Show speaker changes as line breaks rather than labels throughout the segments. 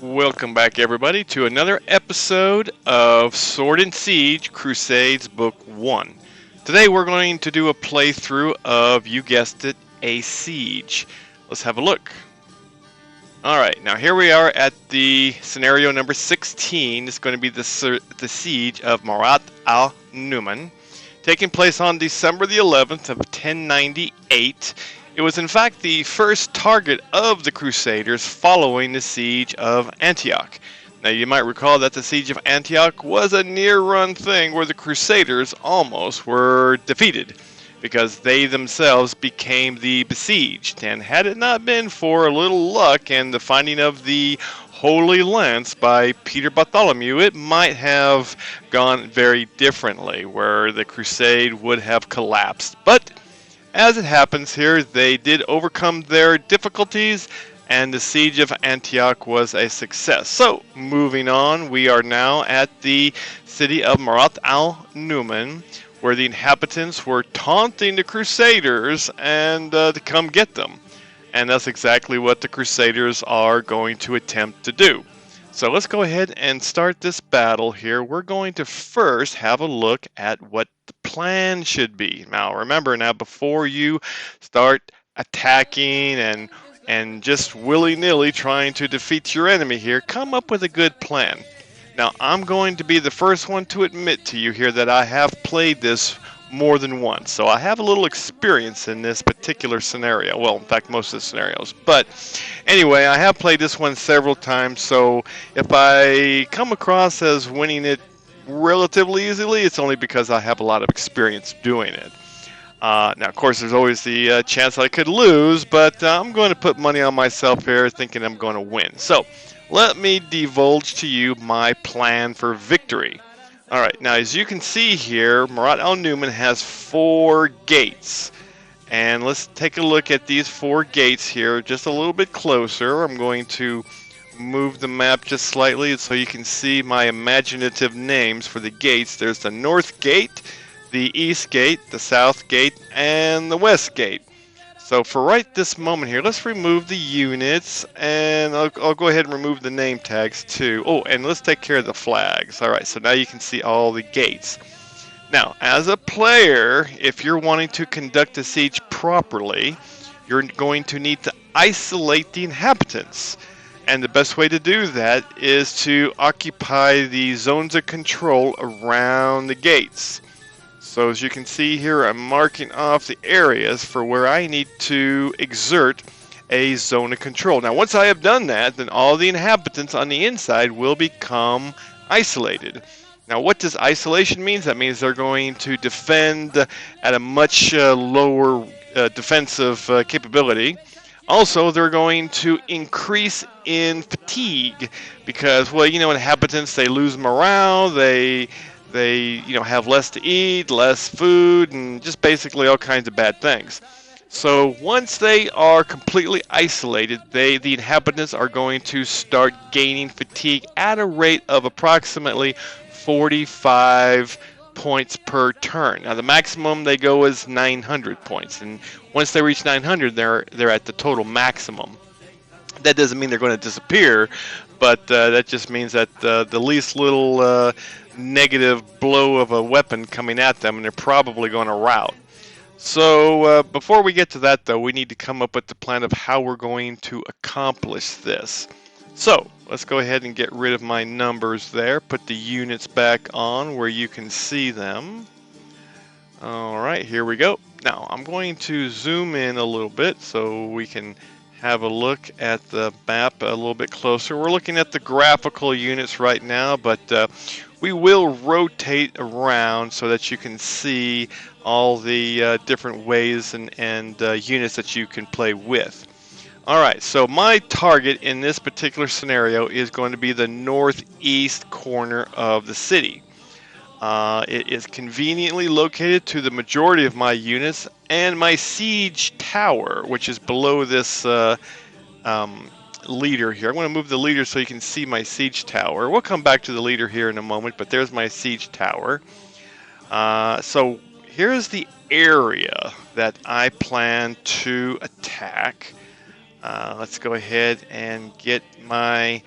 Welcome back, everybody, to another episode of Sword and Siege Crusades Book I. Today, we're going to do a playthrough of, you guessed it, a siege. Let's have a look. Alright, now here we are at the scenario number 16. It's going to be the siege of Marat al-Numan, taking place on December the 11th of 1098. It was in fact the first target of the Crusaders following the siege of Antioch. Now you might recall that the siege of Antioch was a near-run thing where the Crusaders almost were defeated because they themselves became the besieged, and had it not been for a little luck and the finding of the Holy Lance by Peter Bartholomew, it might have gone very differently, where the crusade would have collapsed. But as it happens here, they did overcome their difficulties, and the siege of Antioch was a success. So, moving on, we are now at the city of Marat al-Numan, where the inhabitants were taunting the Crusaders and to come get them. And that's exactly what the Crusaders are going to attempt to do. So let's go ahead and start this battle here. We're going to first have a look at what the plan should be. Now remember, before you start attacking and just willy-nilly trying to defeat your enemy here, come up with a good plan. Now I'm going to be the first one to admit to you here that I have played this more than once, so I have a little experience in this particular scenario. Well, in fact, most of the scenarios. But anyway, I have played this one several times, so if I come across as winning it relatively easily, it's only because I have a lot of experience doing it. Now, of course, there's always the chance I could lose, but I'm going to put money on myself here, thinking I'm going to win. So let me divulge to you my plan for victory. Alright, now as you can see here, Marat al-Numan has 4 gates. And let's take a look at these 4 gates here just a little bit closer. I'm going to move the map just slightly so you can see my imaginative names for the gates. There's the North Gate, the East Gate, the South Gate, and the West Gate. So for right this moment here, let's remove the units, and I'll go ahead and remove the name tags too. Oh, and let's take care of the flags. Alright, so now you can see all the gates. Now, as a player, if you're wanting to conduct a siege properly, you're going to need to isolate the inhabitants. And the best way to do that is to occupy the zones of control around the gates. So as you can see here, I'm marking off the areas for where I need to exert a zone of control. Now once I have done that, then all the inhabitants on the inside will become isolated. Now what does isolation mean? That means they're going to defend at a much lower defensive capability. Also, they're going to increase in fatigue because, well, inhabitants, they lose morale, they have less to eat, less food, and just basically all kinds of bad things. So once they are completely isolated, the inhabitants are going to start gaining fatigue at a rate of approximately 45 points per turn. Now the maximum they go is 900 points, and once they reach 900, they're at the total maximum. That doesn't mean they're going to disappear, but that just means that the least little negative blow of a weapon coming at them, and they're probably going to rout. So before we get to that, though, we need to come up with the plan of how we're going to accomplish this. So let's go ahead and get rid of my numbers there, put the units back on where you can see them. Alright, here we go. Now I'm going to zoom in a little bit so we can have a look at the map a little bit closer. We're looking at the graphical units right now, but we will rotate around so that you can see all the different ways and units that you can play with. Alright, so my target in this particular scenario is going to be the northeast corner of the city. It is conveniently located to the majority of my units, and my siege tower, which is below this leader here. I'm going to move the leader so you can see my siege tower. We'll come back to the leader here in a moment, but there's my siege tower. So here's the area that I plan to attack. Let's go ahead and get my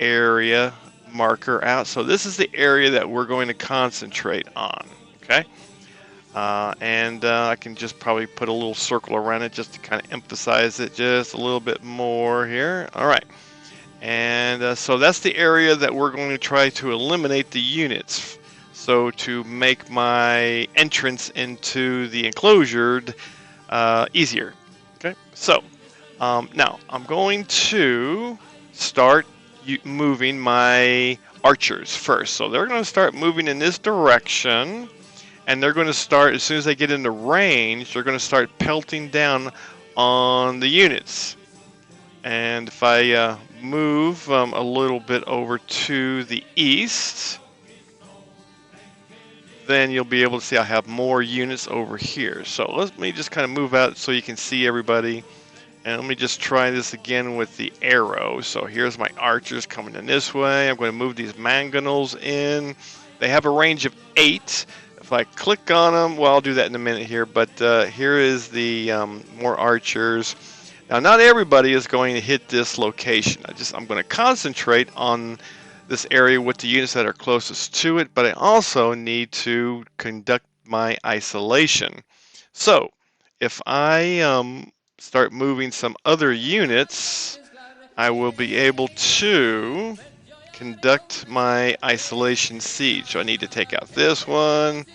area marker out. So this is the area that we're going to concentrate on. Okay. I can just probably put a little circle around it just to kind of emphasize it just a little bit more here. All right. And so that's the area that we're going to try to eliminate the units. So to make my entrance into the enclosure easier. Okay. So now I'm going to start moving my archers first. So they're going to start moving in this direction. And they're going to start, as soon as they get into range, they're going to start pelting down on the units. And if I move a little bit over to the east, then you'll be able to see I have more units over here. So let me just kind of move out so you can see everybody. And let me just try this again with the arrow. So here's my archers coming in this way. I'm going to move these mangonels in. They have a range of 8. If I click on them, well, I'll do that in a minute here, but here is the more archers. Now, not everybody is going to hit this location. I'm going to concentrate on this area with the units that are closest to it, but I also need to conduct my isolation. So, if I start moving some other units, I will be able to conduct my isolation siege. So I need to take out this one.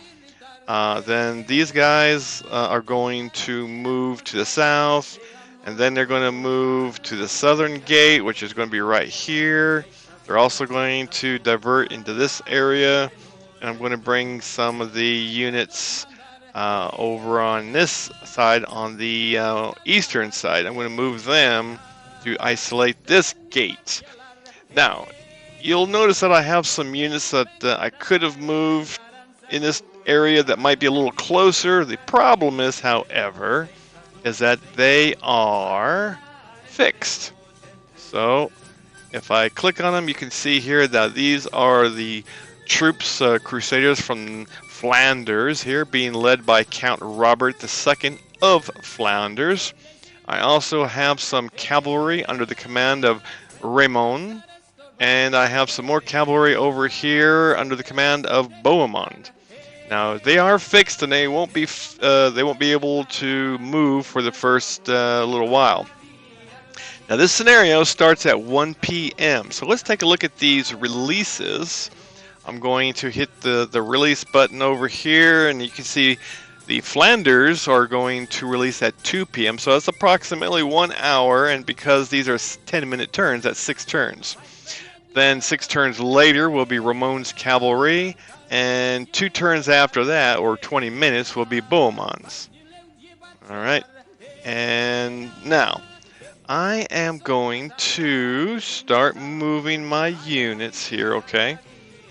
Then these guys are going to move to the south, and then they're going to move to the southern gate, which is going to be right here. They're also going to divert into this area, and I'm going to bring some of the units over on this side, on the eastern side. I'm going to move them to isolate this gate. Now, you'll notice that I have some units that I could have moved in this area that might be a little closer. The problem is, however, is that they are fixed. So if I click on them, you can see here that these are the troops, Crusaders from Flanders here, being led by Count Robert II of Flanders. I also have some cavalry under the command of Raymond, and I have some more cavalry over here under the command of Bohemond. Now they are fixed, and they won't be able to move for the first little while. Now this scenario starts at 1 p.m. So let's take a look at these releases. I'm going to hit the release button over here, and you can see the Flanders are going to release at 2 p.m. So that's approximately 1 hour, and because these are 10-minute turns, that's 6 turns. Then 6 turns later will be Ramon's cavalry, and 2 turns after that, or 20 minutes, will be Bohemond's. Alright, and now I am going to start moving my units here, okay?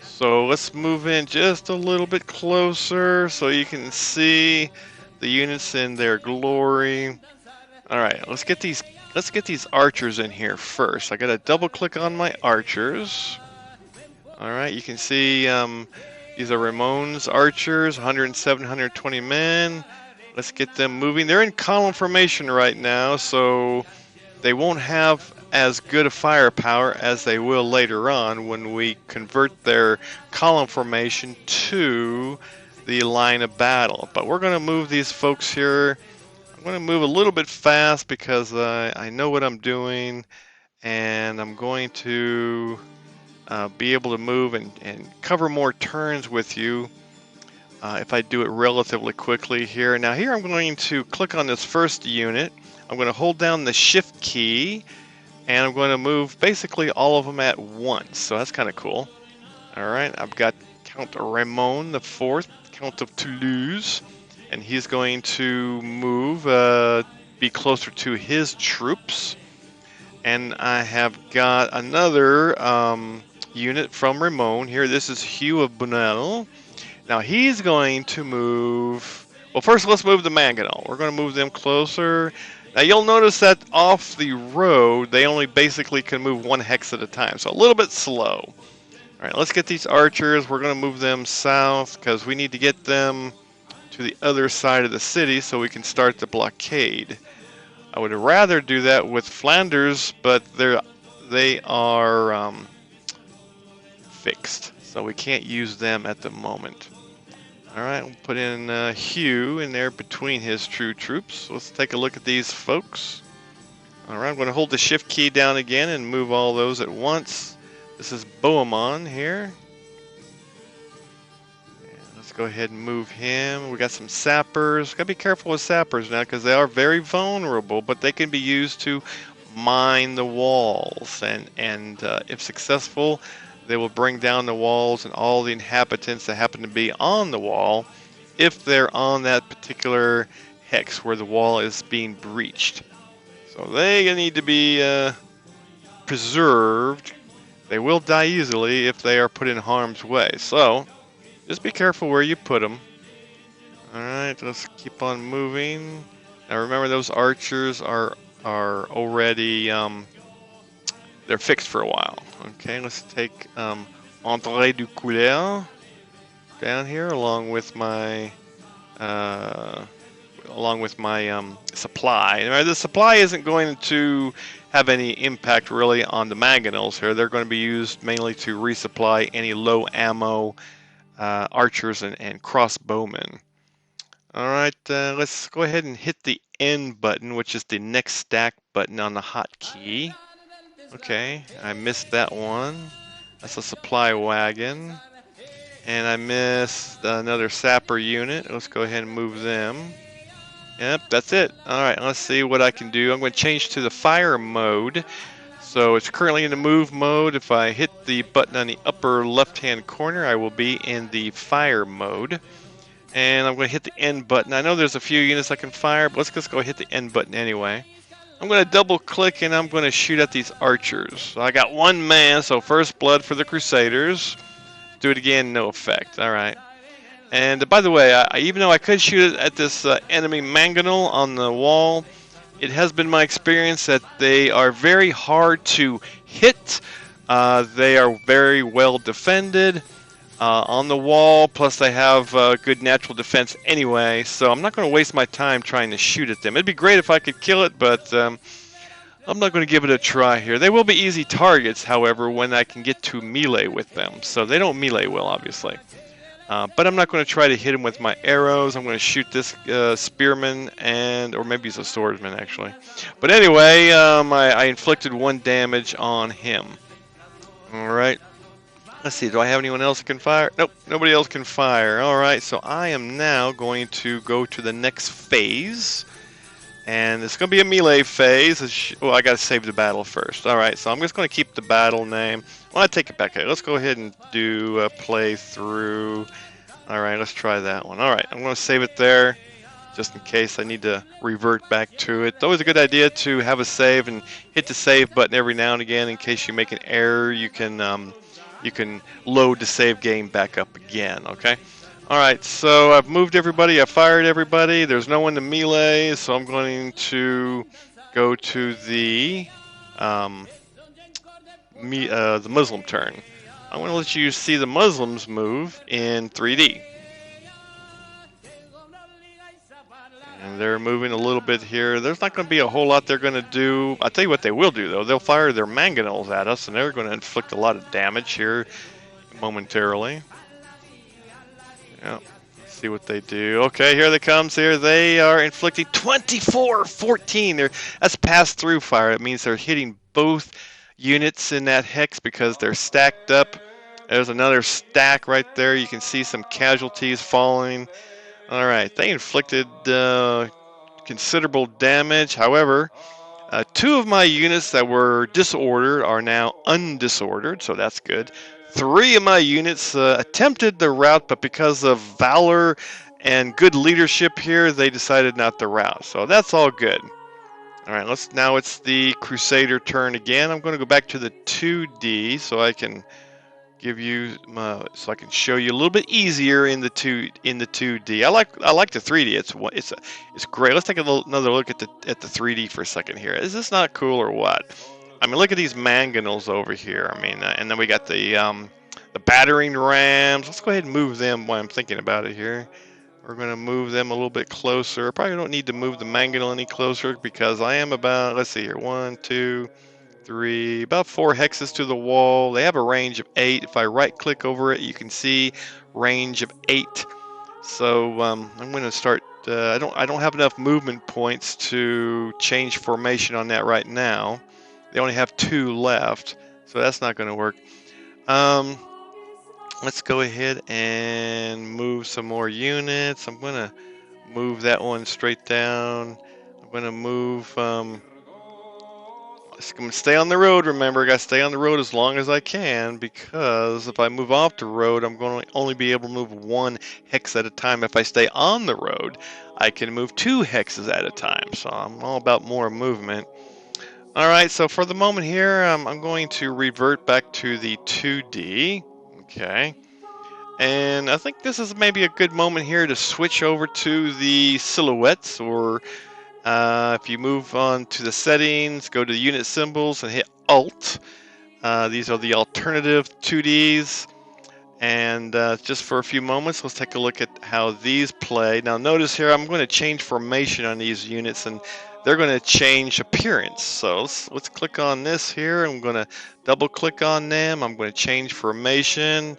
So let's move in just a little bit closer so you can see the units in their glory. Alright, let's get these archers in here first. I gotta double click on my archers. Alright, you can see these are Ramon's archers, 107, 120 men. Let's get them moving. They're in column formation right now, so they won't have as good a firepower as they will later on when we convert their column formation to the line of battle. But we're going to move these folks here. I'm going to move a little bit fast because I know what I'm doing, and I'm going to be able to move and cover more turns with you if I do it relatively quickly here. Now here I'm going to click on this first unit. I'm going to hold down the shift key, and I'm going to move basically all of them at once. So that's kind of cool. Alright, I've got Count Raymond IV, Count of Toulouse, and he's going to move, be closer to his troops. And I have got another unit from Raymond here. This is Hugh of Bunel. Now he's going to move. Well, first let's move the Mangonel. We're going to move them closer. Now you'll notice that off the road they only basically can move 1 hex at a time, so a little bit slow. Alright, let's get these archers. We're going to move them south because we need to get them to the other side of the city so we can start the blockade. I would rather do that with Flanders, but they are fixed, so we can't use them at the moment. All right, we'll put in Hugh in there between his true troops. Let's take a look at these folks. All right, I'm going to hold the shift key down again and move all those at once. This is Bohemond here. Let's go ahead and move him. We got some sappers. Got to be careful with sappers now because they are very vulnerable, but they can be used to mine the walls. And if successful, they will bring down the walls and all the inhabitants that happen to be on the wall if they're on that particular hex where the wall is being breached. So they need to be preserved. They will die easily if they are put in harm's way. So just be careful where you put them. Alright, let's keep on moving. Now remember, those archers are already, they're fixed for a while. Okay, let's take André du Couleur down here along with my supply. Now, the supply isn't going to have any impact really on the mangonels here. They're going to be used mainly to resupply any low ammo archers and crossbowmen. Alright, let's go ahead and hit the N button, which is the next stack button on the hotkey. Okay, I missed that one. That's a supply wagon. And I missed another sapper unit. Let's go ahead and move them. Yep, that's it. Alright, let's see what I can do. I'm going to change to the fire mode. So it's currently in the move mode. If I hit the button on the upper left-hand corner, I will be in the fire mode. And I'm going to hit the N button. I know there's a few units I can fire, but let's just go hit the N button anyway. I'm going to double-click and I'm going to shoot at these archers. So I got one man, so first blood for the Crusaders. Do it again, no effect. Alright. And by the way, even though I could shoot it at this enemy mangonel on the wall, it has been my experience that they are very hard to hit. They are very well defended on the wall, plus they have good natural defense anyway, so I'm not going to waste my time trying to shoot at them. It'd be great if I could kill it, but I'm not going to give it a try here. They will be easy targets, however, when I can get to melee with them, so they don't melee well, obviously. But I'm not going to try to hit him with my arrows. I'm going to shoot this spearman, or maybe he's a swordsman, actually. But anyway, I inflicted 1 damage on him. Alright. Let's see, do I have anyone else that can fire? Nope, nobody else can fire. Alright, so I am now going to go to the next phase. And it's going to be a melee phase. Well, I got to save the battle first. Alright, so I'm just going to keep the battle name. Well, I take it back. Let's go ahead and do a playthrough. Alright, let's try that one. Alright, I'm going to save it there, just in case I need to revert back to it. It's always a good idea to have a save and hit the save button every now and again in case you make an error. You can load the save game back up again, okay? Alright, so I've moved everybody, I've fired everybody, there's no one to melee, so I'm going to go to the Muslim turn. I'm going to let you see the Muslims move in 3D. And they're moving a little bit here. There's not going to be a whole lot they're going to do. I'll tell you what they will do, though. They'll fire their mangonels at us, and they're going to inflict a lot of damage here momentarily. Yeah, see what they do. Okay, here they comes here. They are inflicting 24-14. That's pass-through fire. It means they're hitting both units in that hex because they're stacked up. There's another stack right there. You can see some casualties falling. Alright, they inflicted considerable damage. However, 2 of my units that were disordered are now undisordered, so that's good. 3 of my units attempted the rout, but because of valor and good leadership here, they decided not to rout. So that's all good. Alright, now it's the Crusader turn again. I'm going to go back to the 2D so I can give you so I can show you a little bit easier in the 2D. I like the 3D. It's great. Let's take another look at the 3D for a second here. Is this not cool or what? I mean, look at these mangonels over here. I mean, and then we got the battering rams. Let's go ahead and move them while I'm thinking about it here. We're going to move them a little bit closer. Probably don't need to move the mangonel any closer because I am about, let's see here, 1, 2, 3, about 4 hexes to the wall. They have a range of 8. If I right-click over it, you can see range of 8. So I'm going to start. I don't have enough movement points to change formation on that right now. They only have 2 left, so that's not going to work. Let's go ahead and move some more units. I'm going to move that one straight down. I'm going to move. I'm going to stay on the road. Remember, I got to stay on the road as long as I can, because if I move off the road, I'm going to only be able to move 1 hex at a time. If I stay on the road, I can move 2 hexes at a time. So I'm all about more movement. All right, so for the moment here, I'm going to revert back to the 2D. Okay. And I think this is maybe a good moment here to switch over to the silhouettes, or if you move on to the settings, go to the unit symbols and hit Alt. These are the alternative 2Ds. And just for a few moments, let's take a look at how these play. Now notice here, I'm going to change formation on these units, and they're going to change appearance. So let's click on this here. I'm going to double click on them. I'm going to change formation.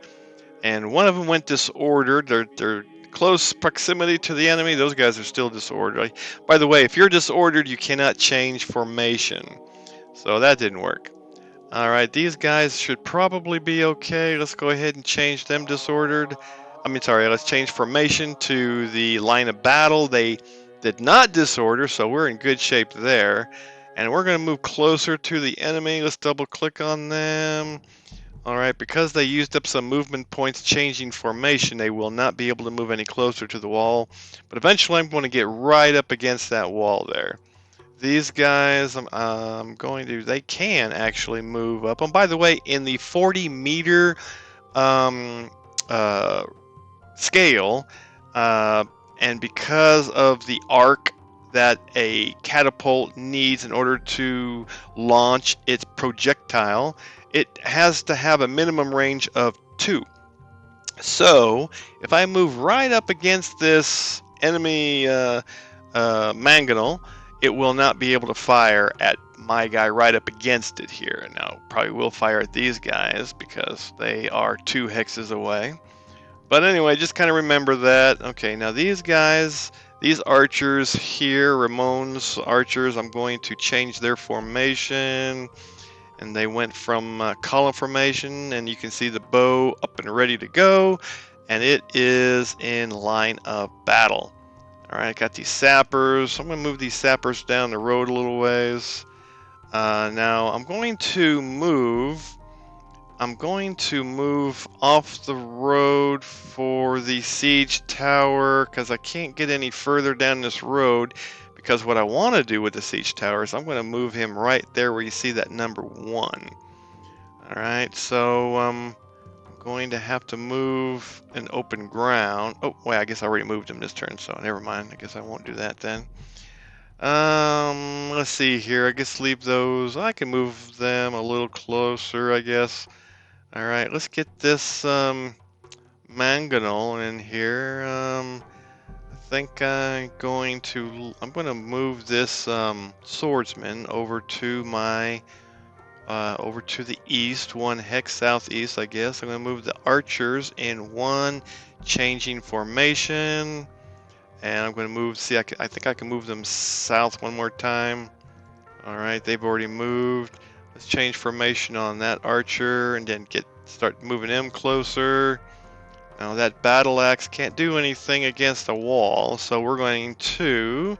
And one of them went disordered. They're close proximity to the enemy. Those guys are still disordered. By the way, if you're disordered, you cannot change formation. So that didn't work. All right, these guys should probably be okay. Let's go ahead and change them disordered. Let's change formation to the line of battle. They did not disorder, so we're in good shape there. And we're going to move closer to the enemy. Let's double click on them. All right, because they used up some movement points changing formation, they will not be able to move any closer to the wall. But eventually I'm going to get right up against that wall there. These guys, they can actually move up. And by the way, in the 40-meter scale, and because of the arc that a catapult needs in order to launch its projectile, it has to have a minimum range of 2. So if I move right up against this enemy mangonel, it will not be able to fire at my guy right up against it here. Now, probably will fire at these guys because they are 2 hexes away. But anyway, just kind of remember that. Okay, now these guys, these archers here, Ramon's archers, I'm going to change their formation. And they went from column formation, and you can see the bow up and ready to go. And it is in line of battle. All right, got these sappers. I'm going to move these sappers down the road a little ways. Now I'm going to move off the road for the siege tower, because I can't get any further down this road, because what I want to do with the siege tower is I'm going to move him right there where you see that number 1. Alright, so I'm going to have to move an open ground. Oh, wait, I guess I already moved him this turn, so never mind. I guess I won't do that then. Let's see here. I guess leave those. I can move them a little closer, I guess. Alright, let's get this mangonel in here. I think I'm going to move this swordsman over to my over to the east, 1 hex southeast, I guess. I'm going to move the archers in 1, changing formation. And I'm going to move, I think I can move them south 1 more time. Alright, they've already moved. Let's change formation on that archer and then start moving him closer. Now that battle axe can't do anything against a wall, so we're going to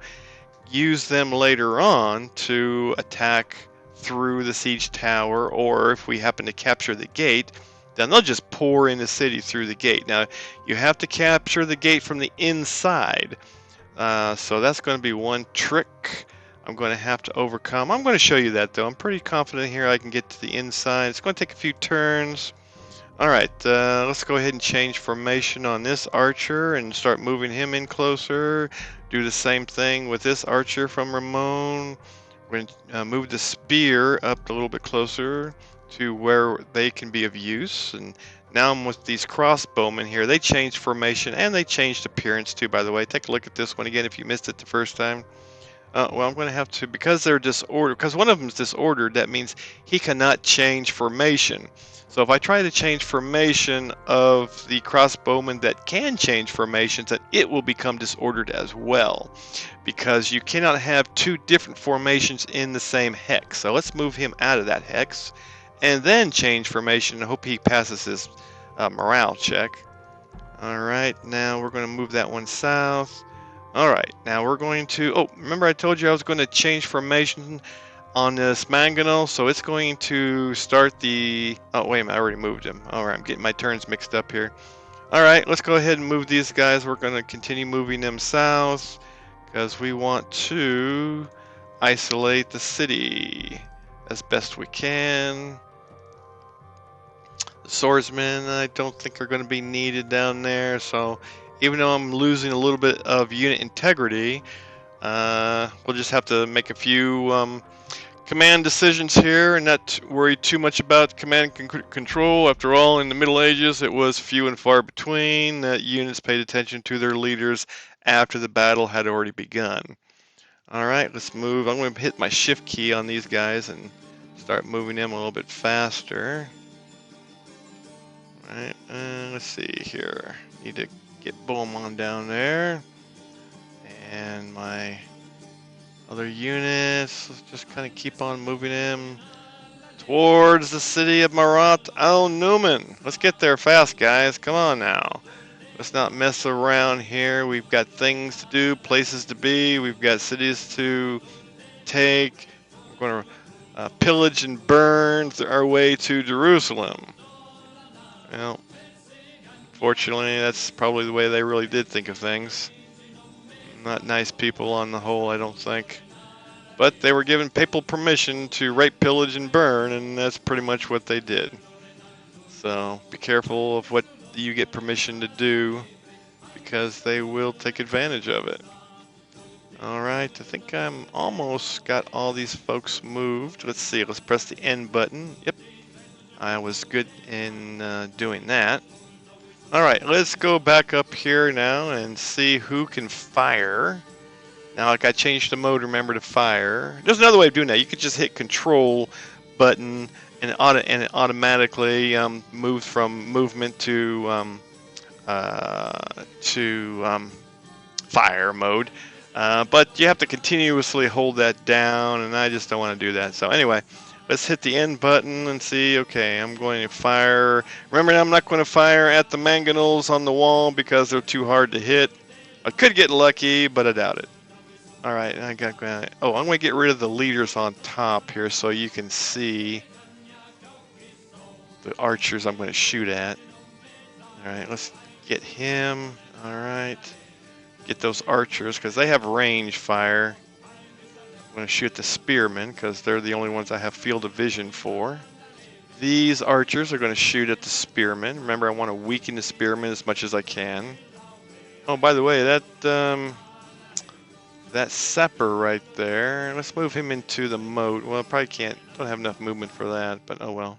use them later on to attack through the siege tower, or if we happen to capture the gate, then they'll just pour in the city through the gate. Now, you have to capture the gate from the inside, so that's going to be one trick I'm going to have to overcome. I'm going to show you that, though. I'm pretty confident here I can get to the inside. It's going to take a few turns. Alright, let's go ahead and change formation on this archer and start moving him in closer. Do the same thing with this archer from Ramon. We're going to move the spear up a little bit closer to where they can be of use. And now I'm with these crossbowmen here. They changed formation and they changed appearance too, by the way. Take a look at this one again if you missed it the first time. Well, I'm going to have to, because they're disordered, because one of them is disordered, that means he cannot change formation. So if I try to change formation of the crossbowman that can change formations, then it will become disordered as well, because you cannot have two different formations in the same hex. So let's move him out of that hex, and then change formation. I hope he passes his morale check. All right, now we're going to move that one south. All right, now we're going to, oh, remember I told you I was going to change formation on this mangonel, so it's going to start the, oh, wait a minute, I already moved him. All right, I'm getting my turns mixed up here. All right, let's go ahead and move these guys. We're going to continue moving them south because we want to isolate the city as best we can. The swordsmen, I don't think are going to be needed down there, so even though I'm losing a little bit of unit integrity, we'll just have to make a few command decisions here and not worry too much about command control. After all, in the Middle Ages, it was few and far between that units paid attention to their leaders after the battle had already begun. All right, let's move. I'm going to hit my shift key on these guys and start moving them a little bit faster. All right, let's see here. Need to get Beaumont down there. And my other units, let's just kind of keep on moving them towards the city of Marat al-Numan. Let's get there fast, guys. Come on now. Let's not mess around here. We've got things to do, places to be. We've got cities to take. We're going to pillage and burn our way to Jerusalem. Well, fortunately, that's probably the way they really did think of things. Not nice people on the whole, I don't think. But they were given papal permission to rape, pillage, and burn, and that's pretty much what they did. So be careful of what you get permission to do, because they will take advantage of it. Alright, I think I'm almost got all these folks moved. Let's see, let's press the N button. Yep, I was good in doing that. Alright, let's go back up here now and see who can fire. Now, like I changed the mode, remember, to fire. There's another way of doing that. You could just hit Control button and it automatically moves from movement to fire mode. But you have to continuously hold that down, and I just don't want to do that. So anyway, let's hit the N button and see. Okay, I'm going to fire. Remember, I'm not going to fire at the mangonels on the wall because they're too hard to hit. I could get lucky, but I doubt it. All right, oh, I'm going to get rid of the leaders on top here so you can see the archers I'm going to shoot at. All right, let's get him. All right, get those archers because they have range fire. I'm going to shoot the spearmen because they're the only ones I have field of vision for. These archers are going to shoot at the spearmen. Remember, I want to weaken the spearmen as much as I can. Oh, by the way, that sapper right there, let's move him into the moat. Well, I probably don't have enough movement for that, but oh well.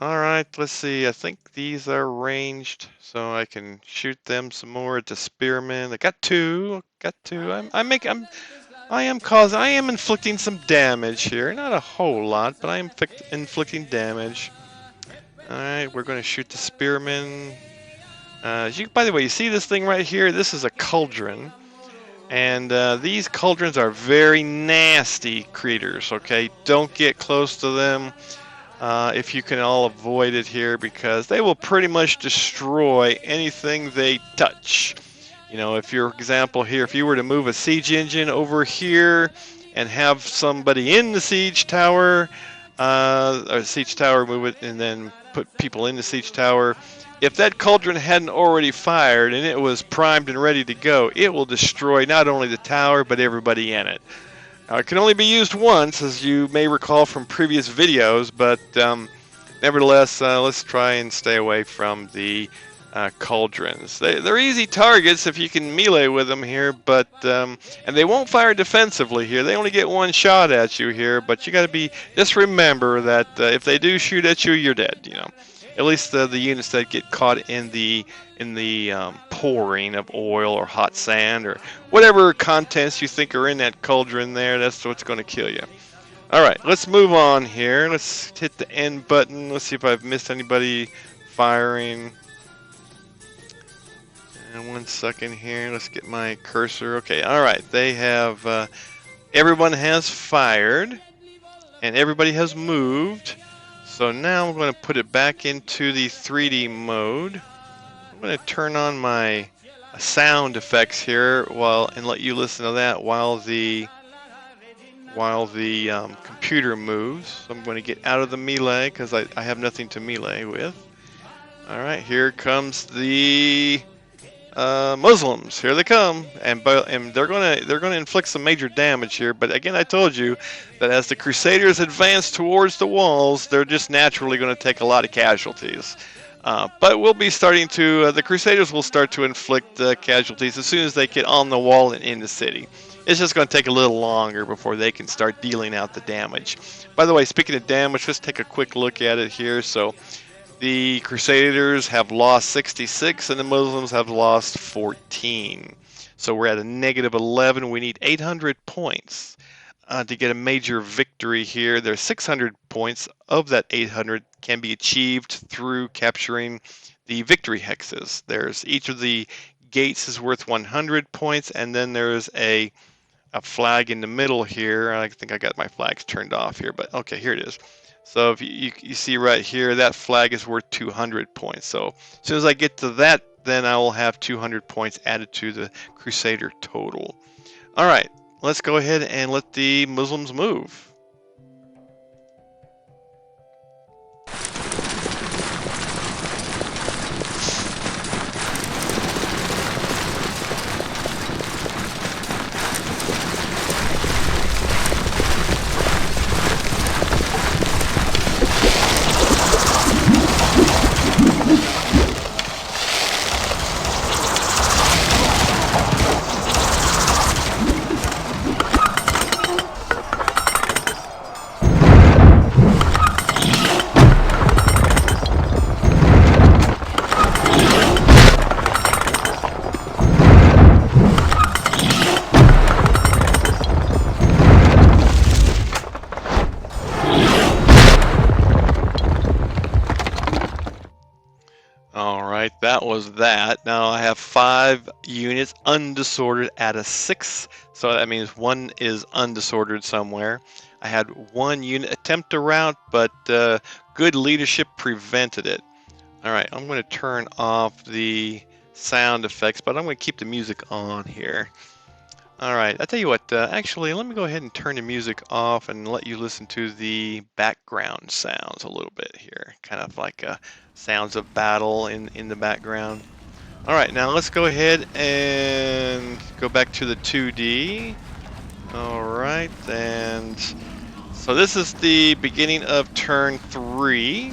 Alright, let's see, I think these are ranged, so I can shoot them some more at the spearmen. I got two. I am inflicting some damage here. Not a whole lot, but I am inflicting damage. Alright, we're going to shoot the spearmen. By the way, you see this thing right here? This is a cauldron. And these cauldrons are very nasty creatures, okay? Don't get close to them if you can all avoid it here, because they will pretty much destroy anything they touch. You know, if for example here, if you were to move a siege engine over here and have somebody in the siege tower, or siege tower, move it and then put people in the siege tower, if that cauldron hadn't already fired and it was primed and ready to go, it will destroy not only the tower, but everybody in it. Now, it can only be used once, as you may recall from previous videos, but nevertheless, let's try and stay away from the cauldrons. They're easy targets if you can melee with them here, but and they won't fire defensively here. They only get one shot at you here, but you got to just remember that if they do shoot at you, you're dead, you know. At least the units that get caught in the pouring of oil or hot sand or whatever contents you think are in that cauldron there. That's what's going to kill you. All right, let's move on here. Let's hit the end button. Let's see if I've missed anybody firing. And 1 second here. Let's get my cursor. Okay, all right. They have, everyone has fired, and everybody has moved. So now I'm going to put it back into the 3D mode. I'm going to turn on my sound effects here and let you listen to that while the computer moves. So I'm going to get out of the melee because I have nothing to melee with. All right, here comes the Muslims. Here they come, and they're gonna inflict some major damage here. But again, I told you that as the Crusaders advance towards the walls, they're just naturally going to take a lot of casualties. But we'll be starting to the Crusaders will start to inflict casualties as soon as they get on the wall and in the city. It's just going to take a little longer before they can start dealing out the damage. By the way, speaking of damage, let's take a quick look at it here. So the Crusaders have lost 66 and the Muslims have lost 14. So we're at a negative 11. We need 800 points to get a major victory here. There's 600 points of that 800 can be achieved through capturing the victory hexes. There's each of the gates is worth 100 points, and then there's a flag in the middle here. I think I got my flags turned off here, but okay, here it is. So if you see right here, that flag is worth 200 points. So as soon as I get to that, then I will have 200 points added to the Crusader total. All right, let's go ahead and let the Muslims move. That was that. Now I have 5 units undisordered out of 6, so that means 1 is undisordered somewhere. I had 1 unit attempt a rout, but good leadership prevented it. All right, I'm going to turn off the sound effects, but I'm going to keep the music on here. All right, I'll tell you what, actually, let me go ahead and turn the music off and let you listen to the background sounds a little bit here, kind of like sounds of battle in the background. All right, now let's go ahead and go back to the 2D. All right, and so this is the beginning of turn 3.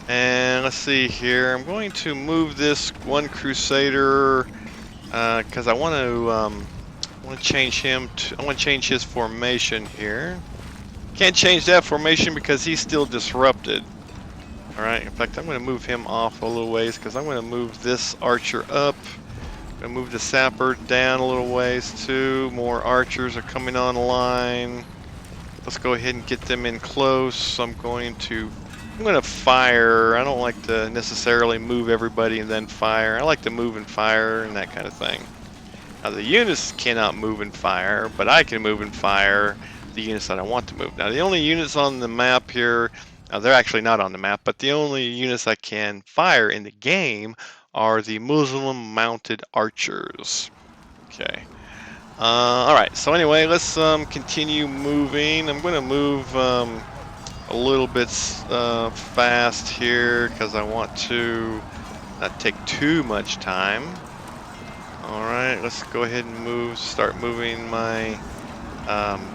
And let's see here, I'm going to move this one Crusader because I want to change him. I want to change his formation here. Can't change that formation because he's still disrupted. All right. In fact, I'm going to move him off a little ways because I'm going to move this archer up. I'm going to move the sapper down a little ways too. More archers are coming online. Let's go ahead and get them in close. I'm going to fire. I don't like to necessarily move everybody and then fire. I like to move and fire and that kind of thing. Now the units cannot move and fire, but I can move and fire the units that I want to move. Now the only units on the map here, they're actually not on the map, but the only units I can fire in the game are the Muslim mounted archers. Okay. Alright, so anyway, let's continue moving. I'm going to move a little bit fast here because I want to not take too much time. Alright, let's go ahead and start moving my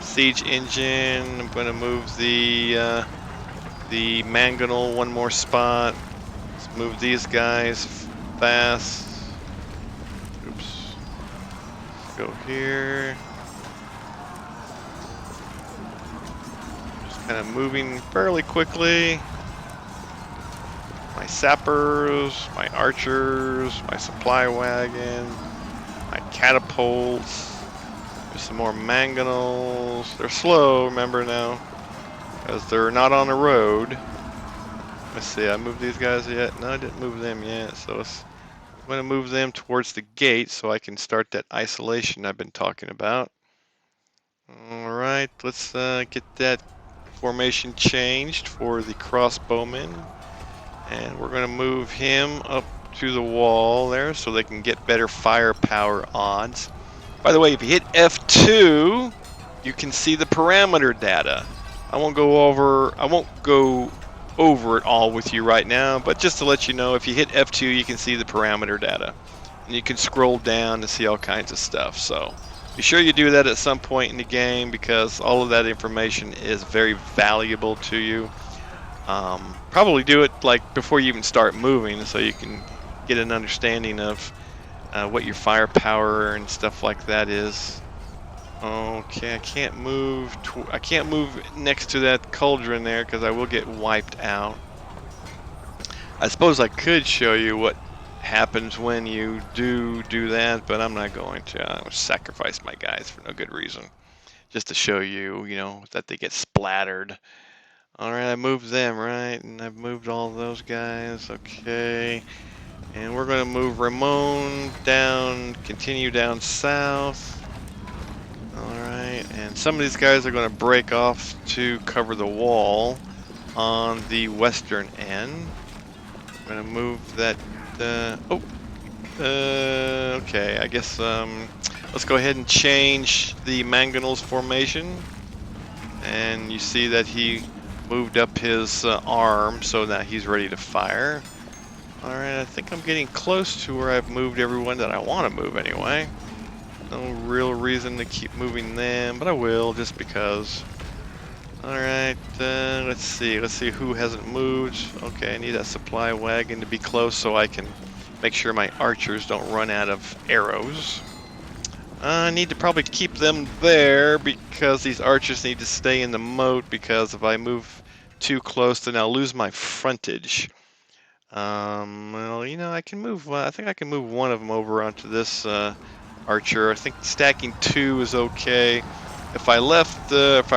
siege engine. I'm going to move the mangonel one more spot. Let's move these guys fast. Oops. Let's go here. Just kind of moving fairly quickly. my sappers, my archers, my supply wagon, my catapults. There's some more mangonels. They're slow, remember now, because they're not on the road. Let's see, I moved these guys yet? No, I didn't move them yet, so I'm going to move them towards the gate so I can start that isolation I've been talking about. Alright, let's get that formation changed for the crossbowmen. And we're going to move him up to the wall there so they can get better firepower odds. By the way, if you hit F2, you can see the parameter data. I won't go over it all with you right now, but just to let you know, if you hit F2, you can see the parameter data. And you can scroll down to see all kinds of stuff. So be sure you do that at some point in the game because all of that information is very valuable to you. Probably do it like before you even start moving so you can get an understanding of what your firepower and stuff like that is. Okay, I can't move next to that cauldron there because I will get wiped out. I suppose I could show you what happens when you do that, but I'm not going to. I would sacrifice my guys for no good reason, just to show you, that they get splattered. All right, I moved them, right, and I've moved all those guys. Okay, and we're going to move Ramon down, continue down south. Alright, and some of these guys are going to break off to cover the wall on the western end. I'm going to move that, okay, I guess, let's go ahead and change the mangonel's formation. And you see that he moved up his arm so that he's ready to fire. Alright, I think I'm getting close to where I've moved everyone that I want to move anyway. No real reason to keep moving them, but I will just because. Alright, let's see who hasn't moved. Okay, I need that supply wagon to be close so I can make sure my archers don't run out of arrows. I need to probably keep them there because these archers need to stay in the moat because if I move too close then I'll lose my frontage. Well, I can move, I think I can move one of them over onto this archer. I think stacking 2 is okay. If I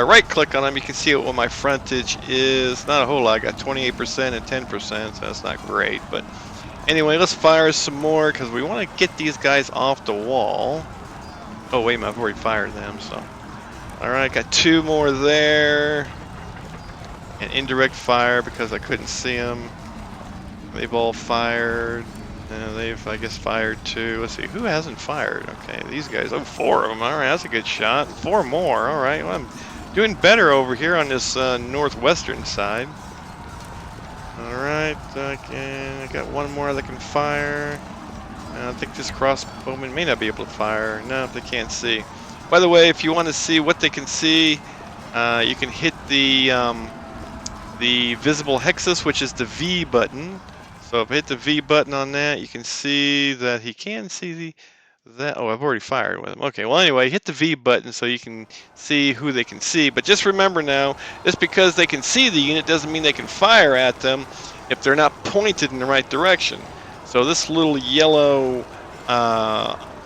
right click on them, you can see what my frontage is. Not a whole lot. I got 28% and 10%, so that's not great. But anyway, let's fire some more because we want to get these guys off the wall. Oh, wait a minute, I've already fired them, so. Alright, got 2 more there. And indirect fire because I couldn't see them. They've all fired. They've, I guess, fired 2. Let's see, who hasn't fired? Okay, these guys. Oh, 4 of them. All right, that's a good shot. 4 more. All right, well, I'm doing better over here on this northwestern side. All right, I got 1 more that can fire. I think this crossbowman may not be able to fire. No, they can't see. By the way, if you want to see what they can see, you can hit the visible hexus, which is the V button. So if I hit the V button on that, you can see that he can see that. Oh, I've already fired with him. Okay, well anyway, hit the V button so you can see who they can see. But just remember now, just because they can see the unit doesn't mean they can fire at them if they're not pointed in the right direction. So this little yellow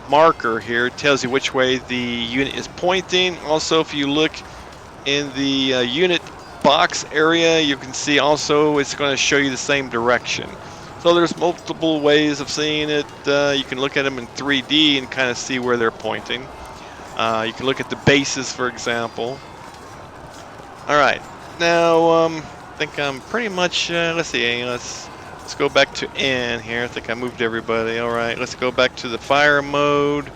marker here tells you which way the unit is pointing. Also, if you look in the unit box area, you can see also it's going to show you the same direction. So there's multiple ways of seeing it. You can look at them in 3D and kind of see where they're pointing. You can look at the bases, for example. Alright, now I think I'm pretty much, let's see, let's go back to N here. I think I moved everybody. Alright, let's go back to the fire mode.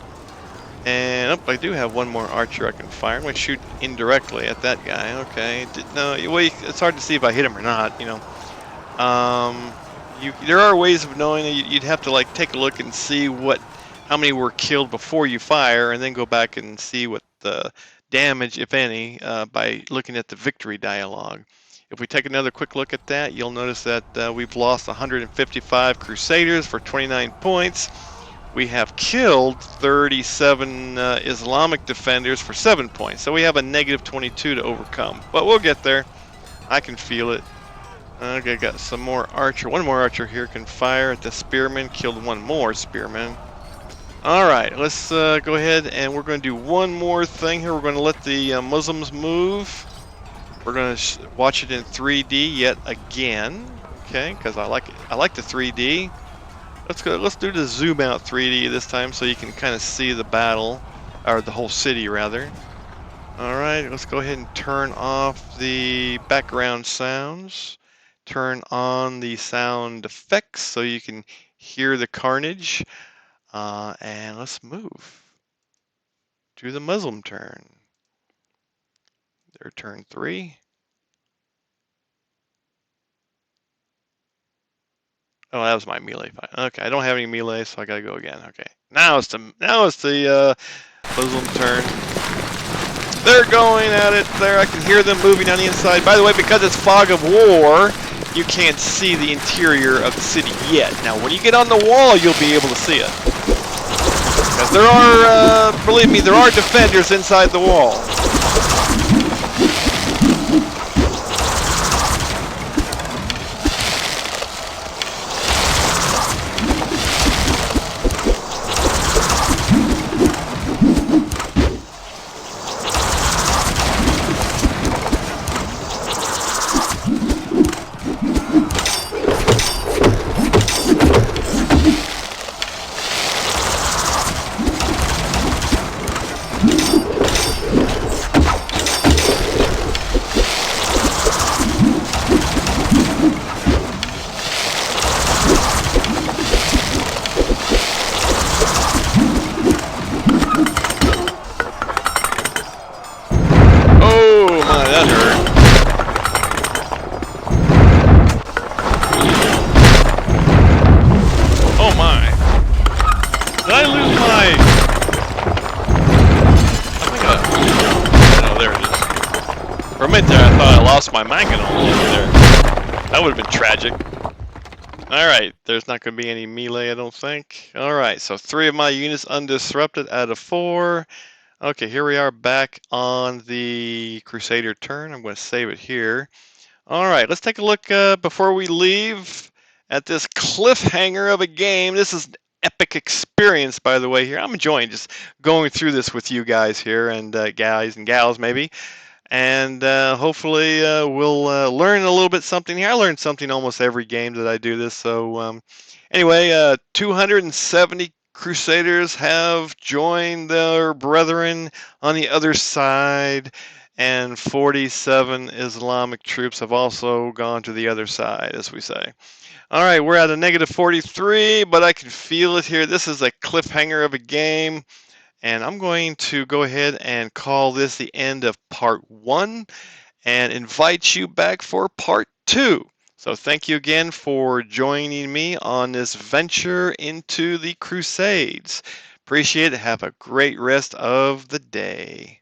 And I do have 1 more archer I can fire. I'm going to shoot indirectly at that guy. Okay. No, well, it's hard to see if I hit him or not. There are ways of knowing that you'd have to take a look and see how many were killed before you fire, and then go back and see what the damage, if any, by looking at the victory dialogue. If we take another quick look at that, you'll notice that we've lost 155 Crusaders for 29 points. We have killed 37 Islamic defenders for 7 points. So we have a negative 22 to overcome. But we'll get there. I can feel it. Okay, got some more archer. One more archer here can fire at the spearman. Killed one more spearman. All right, let's go ahead and we're going to do one more thing here. We're going to let the Muslims move. We're going to watch it in 3D yet again. Okay, because I like it. I like the 3D. Let's go. Let's do the zoom out 3D this time so you can kind of see the battle, or the whole city rather. All right, let's go ahead and turn off the background sounds. Turn on the sound effects so you can hear the carnage. And let's move to the Muslim turn. Their turn 3. Oh, that was my melee fight. Okay, I don't have any melee, so I gotta go again. Okay, now it's the Muslim turn. They're going at it there. I can hear them moving on the inside. By the way, because it's fog of war, you can't see the interior of the city yet. Now, when you get on the wall, you'll be able to see it. Because there are, believe me, there are defenders inside the wall. For a minute there, I thought I lost my mangonel over there. That would have been tragic. Alright, there's not going to be any melee, I don't think. Alright, so 3 of my units undisrupted out of 4. Okay, here we are back on the Crusader turn. I'm going to save it here. Alright, let's take a look before we leave at this cliffhanger of a game. This is an epic experience, by the way, here. I'm enjoying just going through this with you guys here, and guys and gals maybe. And hopefully we'll learn a little bit something here. I learn something almost every game that I do this. So anyway, 270 Crusaders have joined their brethren on the other side, and 47 Islamic troops have also gone to the other side, as we say. All right, we're at a negative 43, but I can feel it here. This is a cliffhanger of a game. And I'm going to go ahead and call this the end of part 1 and invite you back for part 2. So thank you again for joining me on this venture into the Crusades. Appreciate it. Have a great rest of the day.